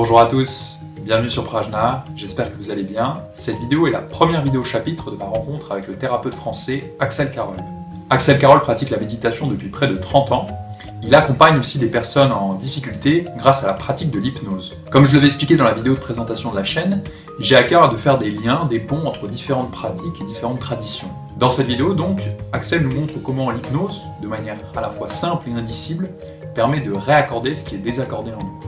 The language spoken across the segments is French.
Bonjour à tous, bienvenue sur Prajna, j'espère que vous allez bien. Cette vidéo est la première vidéo chapitre de ma rencontre avec le thérapeute français Axel Carol. Axel Carol pratique la méditation depuis près de 30 ans. Il accompagne aussi des personnes en difficulté grâce à la pratique de l'hypnose. Comme je l'avais expliqué dans la vidéo de présentation de la chaîne, j'ai à cœur de faire des liens, des ponts entre différentes pratiques et différentes traditions. Dans cette vidéo donc, Axel nous montre comment l'hypnose, de manière à la fois simple et indicible, permet de réaccorder ce qui est désaccordé en nous.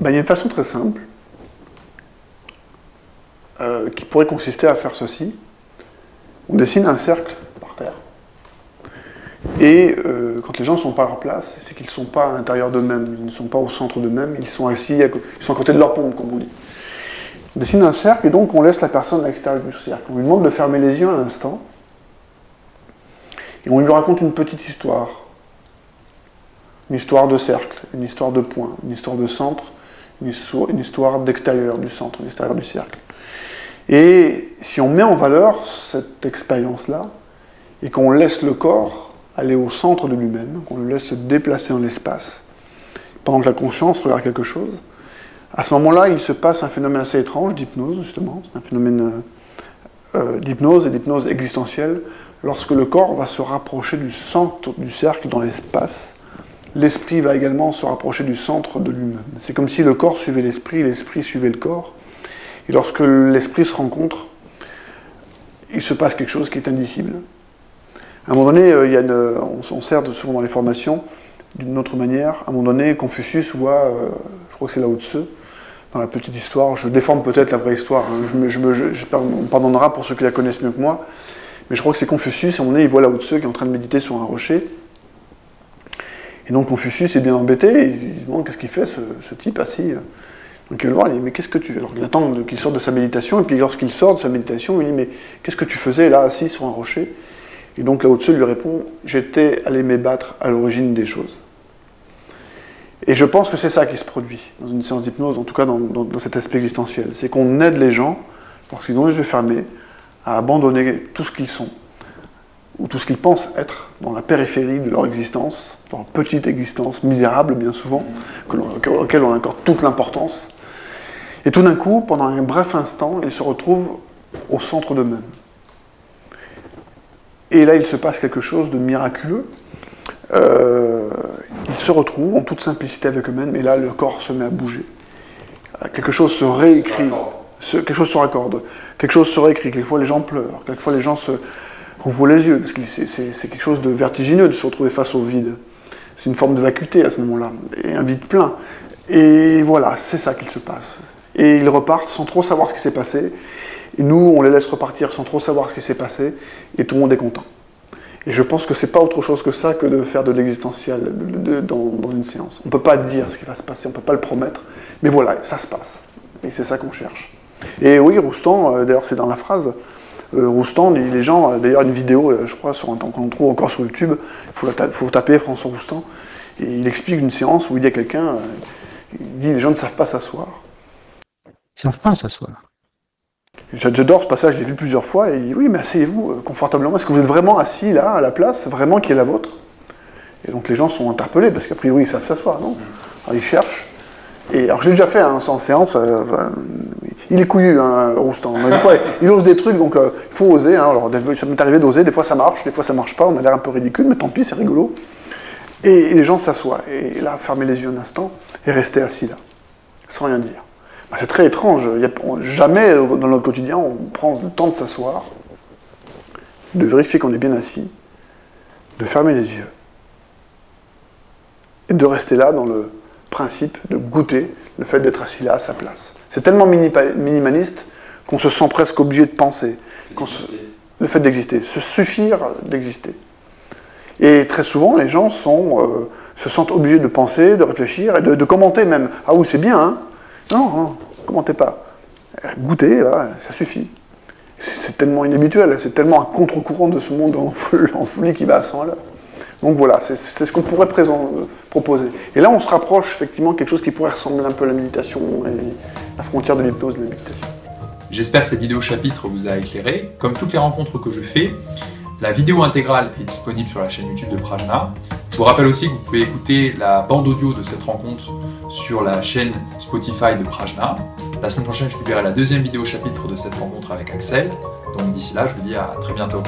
Il y a une façon très simple qui pourrait consister à faire ceci. On dessine un cercle par terre. Et quand les gens ne sont pas à leur place, c'est qu'ils ne sont pas à l'intérieur d'eux-mêmes, ils ne sont pas au centre d'eux-mêmes, ils sont assis, ils sont à côté de leur pompe, comme on dit. On dessine un cercle et donc on laisse la personne à l'extérieur du cercle. On lui demande de fermer les yeux un instant. Et on lui raconte une petite histoire. Une histoire de cercle, une histoire de point, une histoire de centre, une histoire d'extérieur du centre, d'extérieur du cercle. Et si on met en valeur cette expérience-là, et qu'on laisse le corps aller au centre de lui-même, qu'on le laisse se déplacer dans l'espace, pendant que la conscience regarde quelque chose, à ce moment-là, il se passe un phénomène assez étrange d'hypnose, justement. C'est un phénomène d'hypnose et d'hypnose existentielle, lorsque le corps va se rapprocher du centre du cercle dans l'espace. L'esprit va également se rapprocher du centre de lui-même. C'est comme si le corps suivait l'esprit suivait le corps. Et lorsque l'esprit se rencontre, il se passe quelque chose qui est indicible. À un moment donné, on sert souvent dans les formations d'une autre manière. À un moment donné, Confucius voit, je crois que c'est Lao Tse, dans la petite histoire, je déforme peut-être la vraie histoire, hein, on me pardonnera pour ceux qui la connaissent mieux que moi, mais je crois que c'est Confucius, à un moment donné, il voit Lao Tse qui est en train de méditer sur un rocher. Et donc Confucius est bien embêté, et il se demande qu'est-ce qu'il fait ce type assis. Donc il va le voir, il dit mais qu'est-ce que tu fais? Alors il attend qu'il sorte de sa méditation, et puis lorsqu'il sort de sa méditation, il dit mais qu'est-ce que tu faisais là assis sur un rocher? Et donc Lao Tse lui répond, j'étais allé m'ébattre à l'origine des choses. Et je pense que c'est ça qui se produit dans une séance d'hypnose, en tout cas dans cet aspect existentiel. C'est qu'on aide les gens, lorsqu'ils ont les yeux fermés, à abandonner tout ce qu'ils sont, ou tout ce qu'ils pensent être dans la périphérie de leur existence, dans leur petite existence misérable bien souvent, auquel on accorde toute l'importance. Et tout d'un coup, pendant un bref instant, ils se retrouvent au centre d'eux-mêmes. Et là, il se passe quelque chose de miraculeux. Ils se retrouvent en toute simplicité avec eux-mêmes, et là, le corps se met à bouger. Quelque chose se réécrit, quelque chose se raccorde, quelque chose se réécrit. Quelquefois, les gens pleurent, quelquefois, les gens se rouvrent les yeux, parce que c'est quelque chose de vertigineux de se retrouver face au vide. C'est une forme de vacuité à ce moment-là, et un vide plein. Et voilà, c'est ça qu'il se passe. Et ils repartent sans trop savoir ce qui s'est passé, et nous, on les laisse repartir sans trop savoir ce qui s'est passé, et tout le monde est content. Et je pense que c'est pas autre chose que ça que de faire de l'existentiel dans une séance. On ne peut pas dire ce qui va se passer, on ne peut pas le promettre, mais voilà, ça se passe. Et c'est ça qu'on cherche. Et oui, Roustan, d'ailleurs c'est dans la phrase, Roustan, les gens, d'ailleurs une vidéo, je crois, qu'on trouve encore sur YouTube, il faut taper François Roustan, et il explique une séance où il dit à quelqu'un, il dit les gens ne savent pas s'asseoir. Ils ne savent pas s'asseoir. J'adore ce passage, je l'ai vu plusieurs fois, et il dit oui, mais asseyez-vous confortablement, est-ce que vous êtes vraiment assis là, à la place, vraiment qui est la vôtre? Et donc les gens sont interpellés, parce qu'a priori ils savent s'asseoir, non? Alors ils cherchent, et alors je l'ai déjà fait en séance, il est couillu, hein, Roustan. Des fois, il ose des trucs, donc il faut oser. Hein. Alors, ça m'est arrivé d'oser, des fois ça marche, des fois ça marche pas, on a l'air un peu ridicule, mais tant pis, c'est rigolo. Et les gens s'assoient, et là, fermez les yeux un instant, et restez assis là, sans rien dire. C'est très étrange, jamais dans notre quotidien, on prend le temps de s'asseoir, de vérifier qu'on est bien assis, de fermer les yeux, et de rester là dans le principe de goûter le fait d'être assis là à sa place. C'est tellement minimaliste qu'on se sent presque obligé de penser. Le fait d'exister, se suffire d'exister. Et très souvent, les gens se sentent obligés de penser, de réfléchir et de commenter même. Ah oui, c'est bien, hein? Non, commentez pas. Goûtez, là, ça suffit. C'est tellement inhabituel, c'est tellement un contre-courant de ce monde en folie qui va à 100 à l'heure. Donc voilà, c'est ce qu'on pourrait proposer. Et là, on se rapproche effectivement de quelque chose qui pourrait ressembler un peu à la méditation et la frontière de l'hypnose et de la méditation. J'espère que cette vidéo chapitre vous a éclairé. Comme toutes les rencontres que je fais, la vidéo intégrale est disponible sur la chaîne YouTube de Prajna. Je vous rappelle aussi que vous pouvez écouter la bande audio de cette rencontre sur la chaîne Spotify de Prajna. La semaine prochaine, je publierai la deuxième vidéo chapitre de cette rencontre avec Axel. Donc d'ici là, je vous dis à très bientôt.